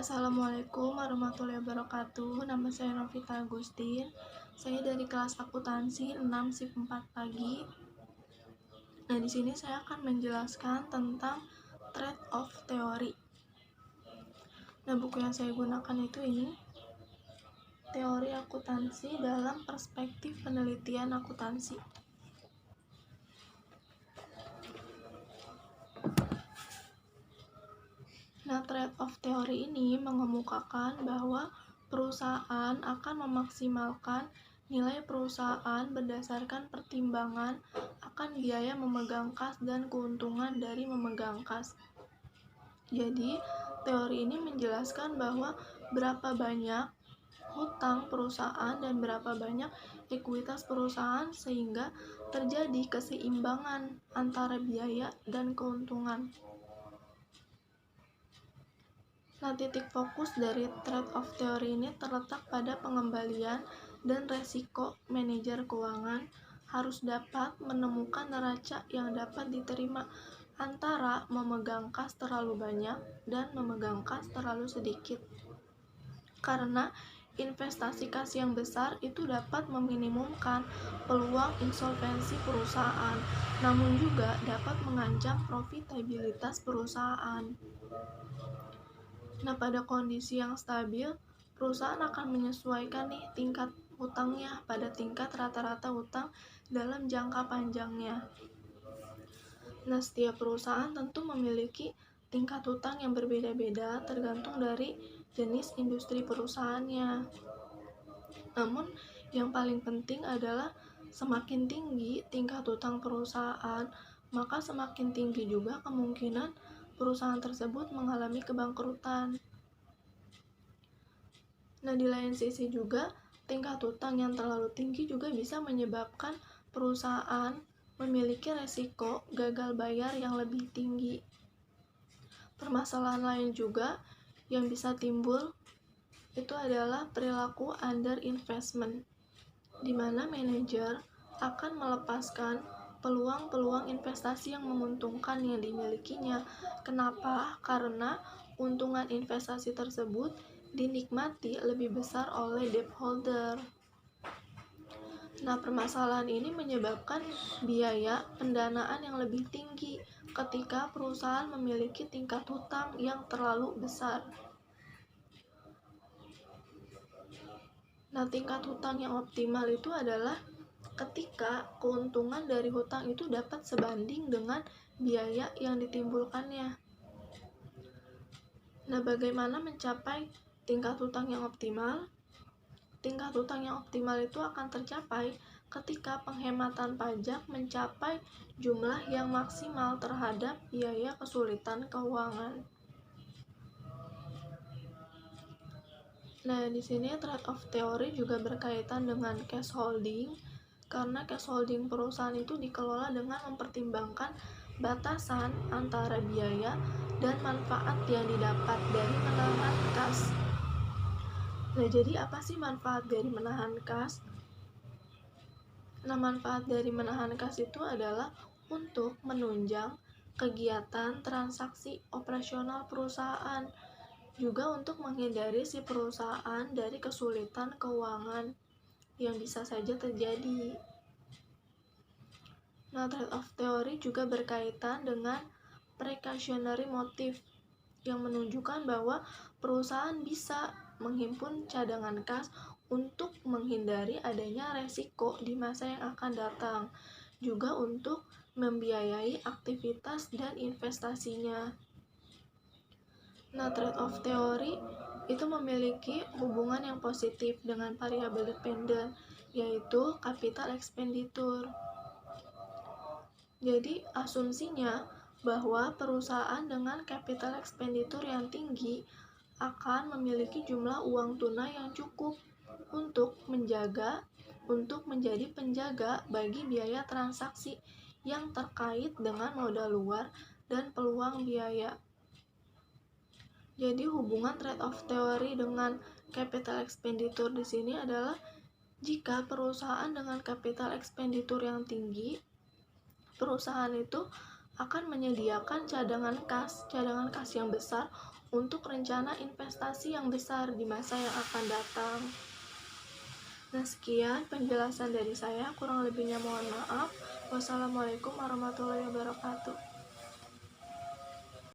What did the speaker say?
Assalamualaikum warahmatullahi wabarakatuh. Nama saya Novita Agustin. Saya dari kelas akuntansi 6 SIP 4 pagi. Nah, di sini saya akan menjelaskan tentang trade-off teori. Nah, buku yang saya gunakan itu ini. Teori akuntansi dalam perspektif penelitian akuntansi. Nah, trade-off teori ini mengemukakan bahwa perusahaan akan memaksimalkan nilai perusahaan berdasarkan pertimbangan akan biaya memegang kas dan keuntungan dari memegang kas. Jadi, teori ini menjelaskan bahwa berapa banyak hutang perusahaan dan berapa banyak ekuitas perusahaan sehingga terjadi keseimbangan antara biaya dan keuntungan. Nah, titik fokus dari trade-off teori ini terletak pada pengembalian dan resiko. Manajer keuangan harus dapat menemukan neraca yang dapat diterima antara memegang kas terlalu banyak dan memegang kas terlalu sedikit. Karena investasi kas yang besar itu dapat meminimumkan peluang insolvensi perusahaan, namun juga dapat mengancam profitabilitas perusahaan. Nah, pada kondisi yang stabil, perusahaan akan menyesuaikan tingkat hutangnya pada tingkat rata-rata hutang dalam jangka panjangnya. Nah, setiap perusahaan tentu memiliki tingkat hutang yang berbeda-beda tergantung dari jenis industri perusahaannya. Namun, yang paling penting adalah semakin tinggi tingkat hutang perusahaan, maka semakin tinggi juga kemungkinan perusahaan tersebut mengalami kebangkrutan. Nah, di lain sisi juga, tingkat hutang yang terlalu tinggi juga bisa menyebabkan perusahaan memiliki resiko gagal bayar yang lebih tinggi. Permasalahan lain juga yang bisa timbul itu adalah perilaku underinvestment, di mana manajer akan melepaskan peluang-peluang investasi yang menguntungkan yang dimilikinya. Kenapa? Karena untungan investasi tersebut dinikmati lebih besar oleh debt holder. Nah, permasalahan ini menyebabkan biaya pendanaan yang lebih tinggi ketika perusahaan memiliki tingkat hutang yang terlalu besar. Nah, tingkat hutang yang optimal itu adalah ketika keuntungan dari hutang itu dapat sebanding dengan biaya yang ditimbulkannya. Nah, bagaimana mencapai tingkat hutang yang optimal? Tingkat hutang yang optimal itu akan tercapai ketika penghematan pajak mencapai jumlah yang maksimal terhadap biaya kesulitan keuangan. Nah, di sini trade-off teori juga berkaitan dengan cash holding, karena cash holding perusahaan itu dikelola dengan mempertimbangkan batasan antara biaya dan manfaat yang didapat dari menahan kas. Nah, jadi apa sih manfaat dari menahan kas? Nah, manfaat dari menahan kas itu adalah untuk menunjang kegiatan transaksi operasional perusahaan, juga untuk menghindari si perusahaan dari kesulitan keuangan yang bisa saja terjadi. Nah, trade-off teori juga berkaitan dengan precautionary motive yang menunjukkan bahwa perusahaan bisa menghimpun cadangan kas untuk menghindari adanya resiko di masa yang akan datang, juga untuk membiayai aktivitas dan investasinya. Nah, trade-off teori itu memiliki hubungan yang positif dengan variabel dependen, yaitu capital expenditure. Jadi, asumsinya bahwa perusahaan dengan capital expenditure yang tinggi akan memiliki jumlah uang tunai yang cukup untuk menjadi penjaga bagi biaya transaksi yang terkait dengan modal luar dan peluang biaya. Jadi, hubungan trade-off teori dengan capital expenditure di sini adalah jika perusahaan dengan capital expenditure yang tinggi, perusahaan itu akan menyediakan cadangan kas yang besar untuk rencana investasi yang besar di masa yang akan datang. Nah, sekian penjelasan dari saya, kurang lebihnya mohon maaf. Wassalamualaikum warahmatullahi wabarakatuh.